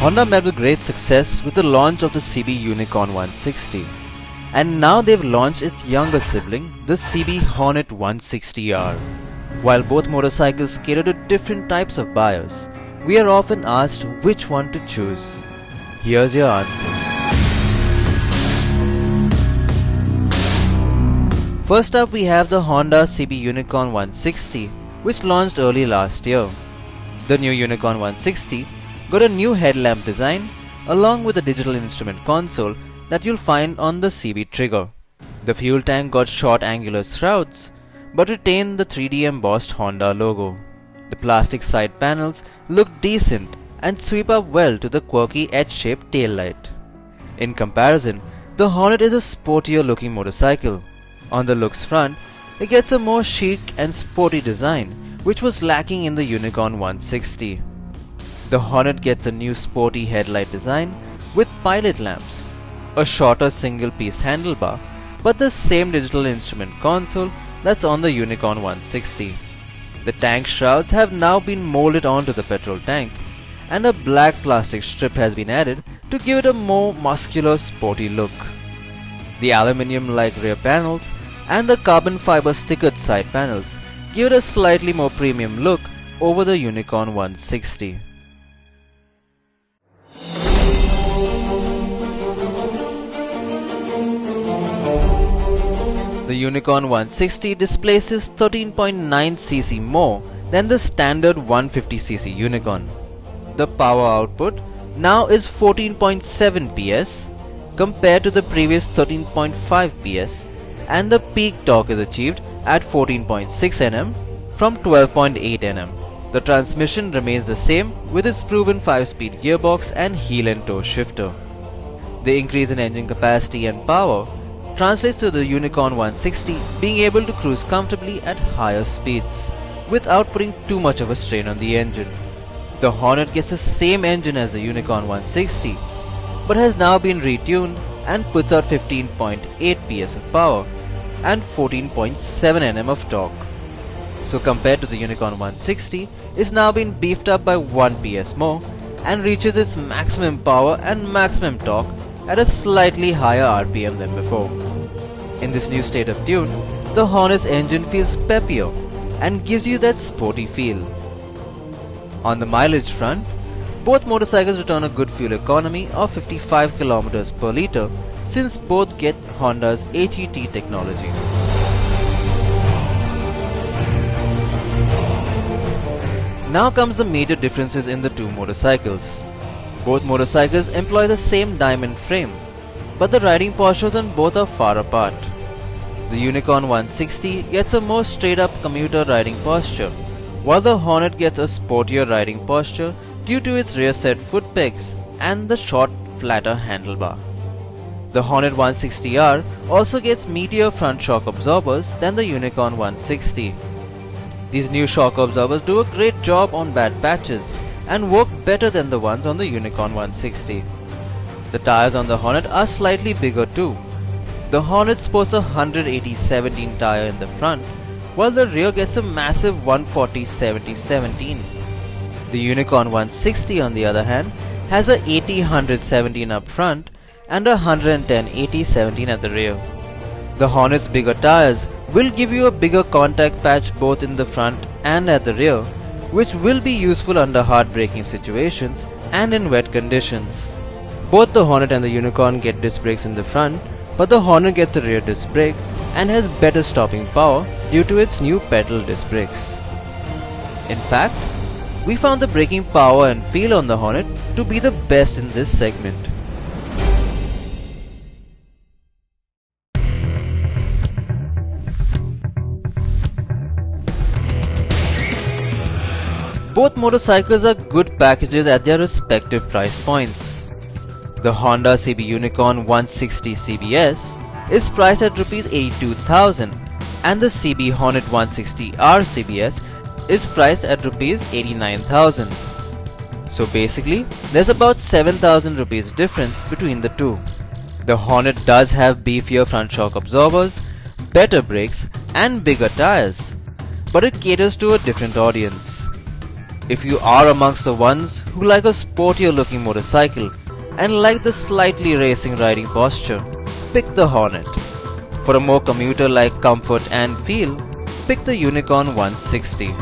Honda met with great success with the launch of the CB Unicorn 160, and now they've launched its younger sibling, the CB Hornet 160R. While both motorcycles cater to different types of buyers, we are often asked which one to choose. Here's your answer. First up, we have the Honda CB Unicorn 160, which launched early last year. The new Unicorn 160 got a new headlamp design along with a digital instrument console that you'll find on the CB trigger. The fuel tank got short angular shrouds but retained the 3D embossed Honda logo. The plastic side panels look decent and sweep up well to the quirky edge-shaped taillight. In comparison, the Hornet is a sportier looking motorcycle. On the looks front, it gets a more chic and sporty design, which was lacking in the Unicorn 160. The Hornet gets a new sporty headlight design with pilot lamps, a shorter single-piece handlebar, but the same digital instrument console that's on the Unicorn 160. The tank shrouds have now been molded onto the petrol tank, and a black plastic strip has been added to give it a more muscular, sporty look. The aluminium-like rear panels and the carbon fiber stickered side panels give it a slightly more premium look over the Unicorn 160. The Unicorn 160 displaces 13.9cc more than the standard 150cc Unicorn. The power output now is 14.7 PS compared to the previous 13.5 PS, and the peak torque is achieved at 14.6 Nm from 12.8 Nm. The transmission remains the same with its proven 5-speed gearbox and heel and toe shifter. The increase in engine capacity and power translates to the Unicorn 160 being able to cruise comfortably at higher speeds without putting too much of a strain on the engine. The Hornet gets the same engine as the Unicorn 160 but has now been retuned and puts out 15.8 PS of power and 14.7 Nm of torque. So compared to the Unicorn 160, it's now been beefed up by 1 PS more and reaches its maximum power and maximum torque at a slightly higher RPM than before. In this new state of tune, the Hornet's engine feels peppier and gives you that sporty feel. On the mileage front, both motorcycles return a good fuel economy of 55 km per litre since both get Honda's HET technology. Now comes the major differences in the two motorcycles. Both motorcycles employ the same diamond frame, but the riding postures on both are far apart. The Unicorn 160 gets a more straight-up commuter riding posture, while the Hornet gets a sportier riding posture due to its rear set foot pegs and the short, flatter handlebar. The Hornet 160R also gets meatier front shock absorbers than the Unicorn 160. These new shock absorbers do a great job on bad patches and work better than the ones on the Unicorn 160. The tires on the Hornet are slightly bigger too. The Hornet sports a 180/17 tire in the front, while the rear gets a massive 140/70/17. The Unicorn 160 on the other hand has a 80/100/17 up front and a 110/80/17 at the rear. The Hornet's bigger tires will give you a bigger contact patch both in the front and at the rear, which will be useful under hard braking situations and in wet conditions. Both the Hornet and the Unicorn get disc brakes in the front, but the Hornet gets a rear disc brake and has better stopping power due to its new pedal disc brakes. In fact, we found the braking power and feel on the Hornet to be the best in this segment. Both motorcycles are good packages at their respective price points. The Honda CB Unicorn 160 CBS is priced at Rs 82,000 and the CB Hornet 160R CBS is priced at Rs 89,000. So basically, there's about 7,000 rupees difference between the two. The Hornet does have beefier front shock absorbers, better brakes and bigger tires, but it caters to a different audience. If you are amongst the ones who like a sportier looking motorcycle and like the slightly racing riding posture, pick the Hornet. For a more commuter-like comfort and feel, pick the Unicorn 160.